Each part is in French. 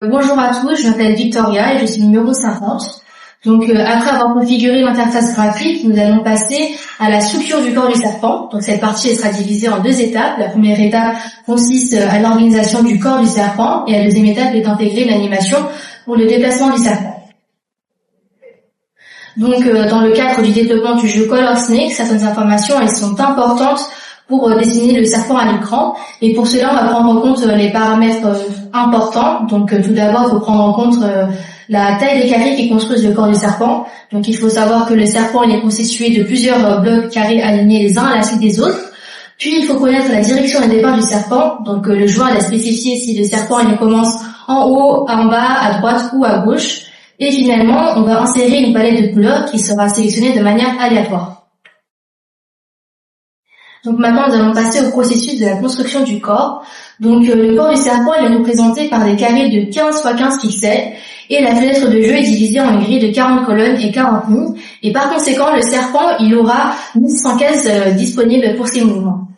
Bonjour à tous, je m'appelle Victoria et je suis numéro 50. Donc après avoir configuré l'interface graphique, nous allons passer à la structure du corps du serpent. Donc cette partie elle sera divisée en deux étapes. La première étape consiste à l'organisation du corps du serpent et la deuxième étape est d'intégrer l'animation pour le déplacement du serpent. Donc dans le cadre du développement du jeu Color Snake, certaines informations elles sont importantes pour dessiner le serpent à l'écran. Et pour cela, on va prendre en compte les paramètres importants. Donc tout d'abord, il faut prendre en compte la taille des carrés qui construisent le corps du serpent. Donc il faut savoir que le serpent il est constitué de plusieurs blocs carrés alignés les uns à la suite des autres. Puis il faut connaître la direction et départ du serpent. Donc le joueur doit spécifier si le serpent il commence en haut, en bas, à droite ou à gauche. Et finalement, on va insérer une palette de couleurs qui sera sélectionnée de manière aléatoire. Donc maintenant, nous allons passer au processus de la construction du corps. Donc le corps du serpent est représenté par des carrés de 15 x 15 pixels et la fenêtre de jeu est divisée en une grille de 40 colonnes et 40 lignes. Et par conséquent, le serpent, il aura 1100 cases disponibles pour ses mouvements.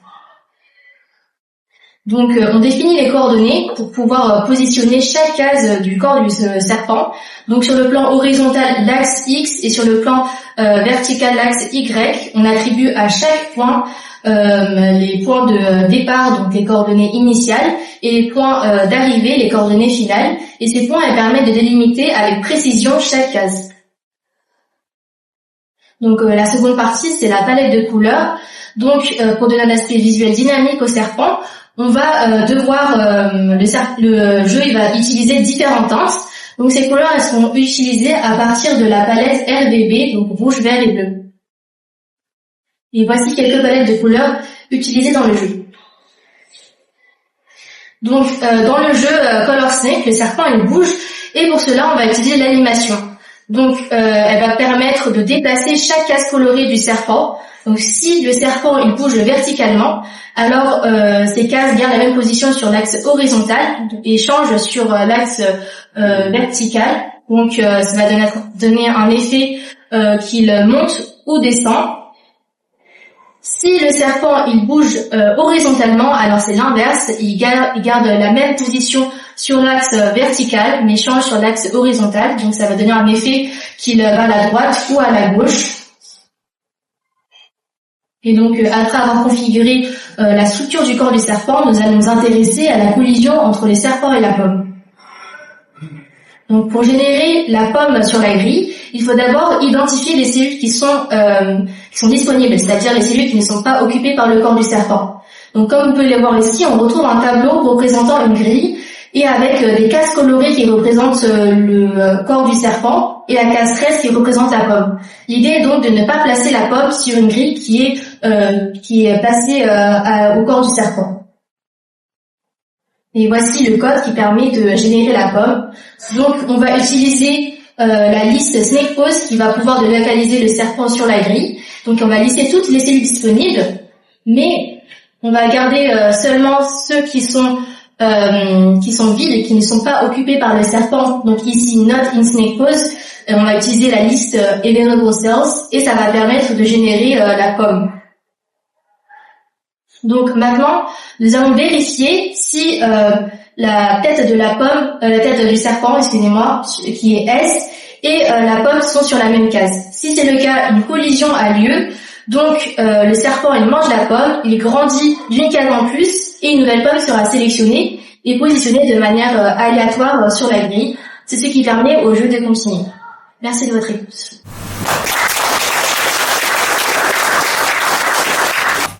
Donc on définit les coordonnées pour pouvoir positionner chaque case du corps du serpent. Donc sur le plan horizontal, l'axe X et sur le plan vertical, l'axe Y, on attribue à chaque point les points de départ, donc les coordonnées initiales, et les points d'arrivée, les coordonnées finales. Et ces points elles permettent de délimiter avec précision chaque case. Donc la seconde partie, c'est la palette de couleurs. Donc pour donner un aspect visuel dynamique au serpent, on va le jeu il va utiliser différentes teintes. Donc ces couleurs elles seront utilisées à partir de la palette RGB, donc rouge, vert et bleu. Et voici quelques palettes de couleurs utilisées dans le jeu. Donc dans le jeu Color Snake, le serpent il bouge et pour cela on va utiliser l'animation. Donc elle va permettre de déplacer chaque case colorée du serpent. Donc si le serpent il bouge verticalement, alors ces cases gardent la même position sur l'axe horizontal et changent sur l'axe vertical. Donc ça va donner un effet qu'il monte ou descend. Si le serpent il bouge horizontalement, alors c'est l'inverse, il garde la même position sur l'axe vertical mais change sur l'axe horizontal, donc ça va donner un effet qu'il va à la droite ou à la gauche. Et donc après avoir configuré la structure du corps du serpent, nous allons nous intéresser à la collision entre les serpents et la pomme. Donc pour générer la pomme sur la grille, il faut d'abord identifier les cellules qui sont disponibles, c'est-à-dire les cellules qui ne sont pas occupées par le corps du serpent. Donc comme vous pouvez le voir ici, on retrouve un tableau représentant une grille et avec des cases colorées qui représentent le corps du serpent et la case 13 qui représente la pomme. L'idée est donc de ne pas placer la pomme sur une grille qui est placée au corps du serpent. Et voici le code qui permet de générer la pomme. Donc on va utiliser la liste Snake Pose qui va pouvoir localiser le serpent sur la grille. Donc on va lister toutes les cellules disponibles, mais on va garder seulement ceux qui sont vides et qui ne sont pas occupés par le serpent. Donc ici Not in Snake Pose, on va utiliser la liste Available Cells et ça va permettre de générer la pomme. Donc maintenant, nous allons vérifier si la tête de la pomme, la tête du serpent, excusez-moi, qui est S, et la pomme sont sur la même case. Si c'est le cas, une collision a lieu. Donc le serpent il mange la pomme, il grandit d'une case en plus et une nouvelle pomme sera sélectionnée et positionnée de manière aléatoire sur la grille. C'est ce qui permet au jeu de continuer. Merci de votre écoute.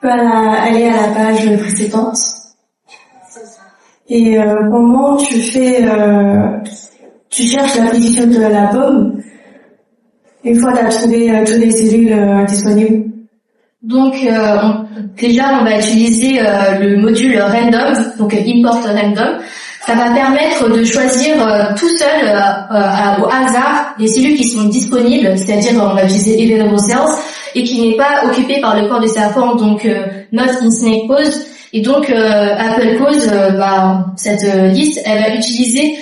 On peut aller à la page précédente. Et comment tu cherches la position de la pomme une fois que tu as trouvé toutes les cellules disponibles? Donc déjà on va utiliser le module random, donc import random. Ça va permettre de choisir tout seul au hasard les cellules qui sont disponibles, c'est-à-dire on va utiliser Available Cells et qui n'est pas occupé par le corps du serpent, donc Not in Snake Pose. Et donc Apple Pose, cette liste, elle va utiliser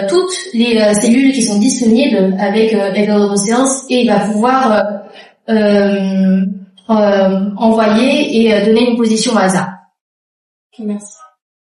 toutes les cellules qui sont disponibles avec Available Cells et il va pouvoir envoyer et donner une position au hasard. Merci.